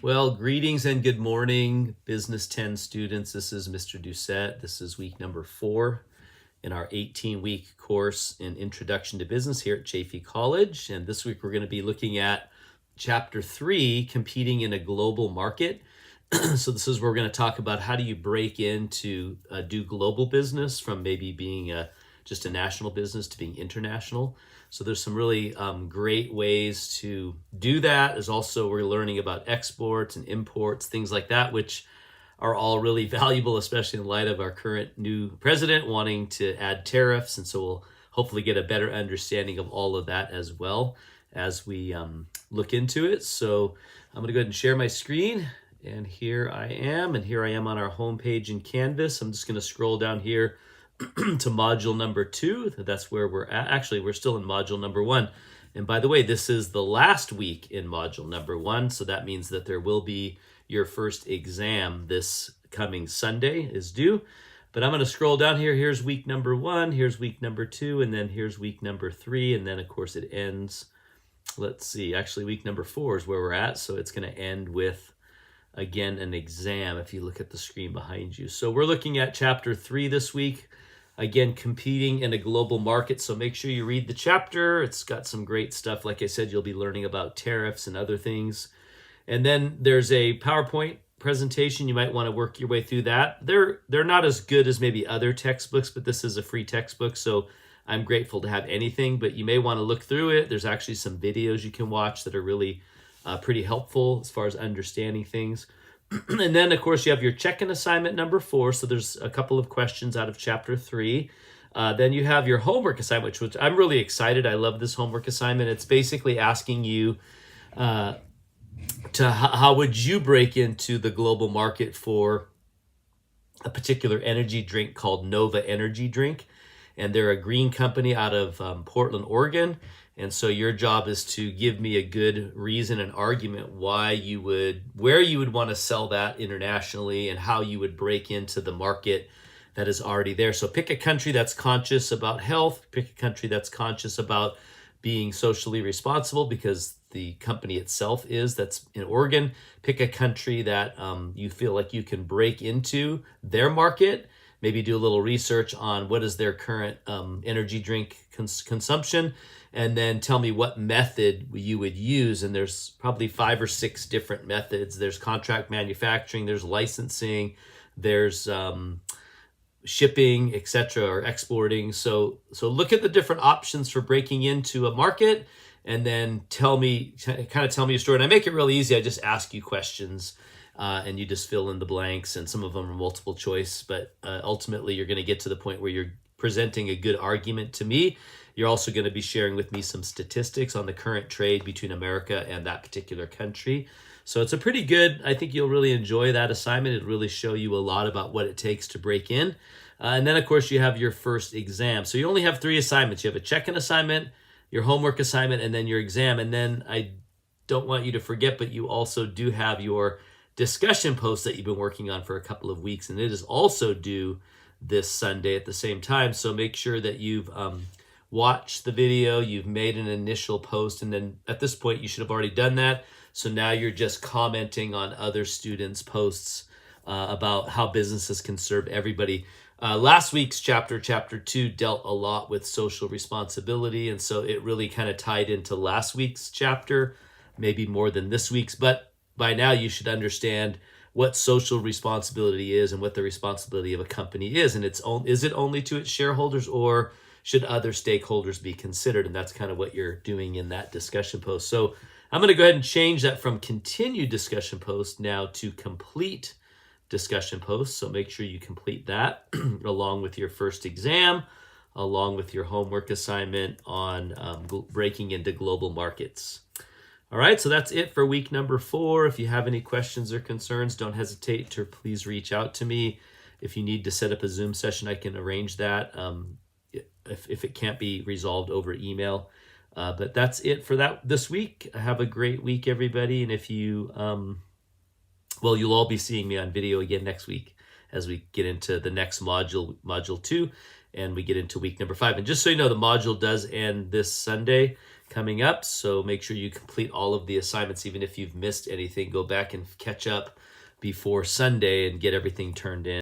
Well, greetings and good morning, Business 10 students. This is Mr. Doucette. This is week number 4 in our 18-week course in Introduction to Business here at Chaffey College. And this week we're going to be looking at Chapter 3, Competing in a Global Market. So this is where we're going to talk about how do you break into do global business from maybe being just a national business to being international. So there's some really great ways to do that. There's also, we're learning about exports and imports, things like that, which are all really valuable, especially in light of our current new president wanting to add tariffs. And so we'll hopefully get a better understanding of all of that as well as we look into it. So I'm gonna go ahead and share my screen. And here I am on our homepage in Canvas. I'm just gonna scroll down here to module number 2. That's where we're at. Actually, we're still in module number 1. And by the way, this is the last week in module number 1. So that means that there will be your first exam this coming Sunday is due. But I'm going to scroll down here. Here's week number 1. Here's week number 2. And then here's week number 3. And then, of course, it ends. Let's see. Actually, week number 4 is where we're at. So it's going to end with, again, an exam if you look at the screen behind you. So we're looking at chapter 3 this week. Again, competing in a global market. So make sure you read the chapter. It's got some great stuff. Like I said, you'll be learning about tariffs and other things. And then there's a PowerPoint presentation. You might want to work your way through that. They're not as good as maybe other textbooks, but this is a free textbook. So I'm grateful to have anything, but you may want to look through it. There's actually some videos you can watch that are really pretty helpful as far as understanding things. And then, of course, you have your check-in assignment number 4. So there's a couple of questions out of chapter 3. Then you have your homework assignment, which I'm really excited. I love this homework assignment. It's basically asking you how would you break into the global market for a particular energy drink called Nova Energy Drink. And they're a green company out of Portland, Oregon. And so your job is to give me a good reason and argument where you would want to sell that internationally and how you would break into the market that is already there. So pick a country that's conscious about health, pick a country that's conscious about being socially responsible because the company itself that's in Oregon. Pick a country that you feel like you can break into their market. Maybe do a little research on what is their current energy drink consumption, and then tell me what method you would use. And there's probably 5 or 6 different methods. There's contract manufacturing, there's licensing, there's shipping, etc., or exporting. So look at the different options for breaking into a market, and then tell me a story. And I make it really easy. I just ask you questions. And you just fill in the blanks, and some of them are multiple choice, but ultimately you're going to get to the point where you're presenting a good argument to me. You're also going to be sharing with me some statistics on the current trade between America and that particular country. So it's a pretty good, I think you'll really enjoy that assignment. It'll really show you a lot about what it takes to break in. And then, of course, you have your first exam. So you only have 3 assignments. You have a check-in assignment, your homework assignment, and then your exam. And then I don't want you to forget, but you also do have your discussion post that you've been working on for a couple of weeks, and it is also due this Sunday at the same time. So make sure that you've watched the video, you've made an initial post, and then at this point you should have already done that. So now you're just commenting on other students' posts about how businesses can serve everybody. Last week's chapter 2, dealt a lot with social responsibility, and so it really kind of tied into last week's chapter, maybe more than this week's, but by now you should understand what social responsibility is and what the responsibility of a company is. And is it only to its shareholders, or should other stakeholders be considered? And that's kind of what you're doing in that discussion post. So I'm going to go ahead and change that from continued discussion post now to complete discussion post. So make sure you complete that along with your first exam, along with your homework assignment on breaking into global markets. All right, so that's it for week number 4. If you have any questions or concerns, don't hesitate to please reach out to me. If you need to set up a Zoom session, I can arrange that if it can't be resolved over email. But that's it for this week. Have a great week, everybody. And if you, you'll all be seeing me on video again next week as we get into the next module 2. and we get into week number 5. And just so you know, the module does end this Sunday coming up, so make sure you complete all of the assignments. Even if you've missed anything, go back and catch up before Sunday and get everything turned in.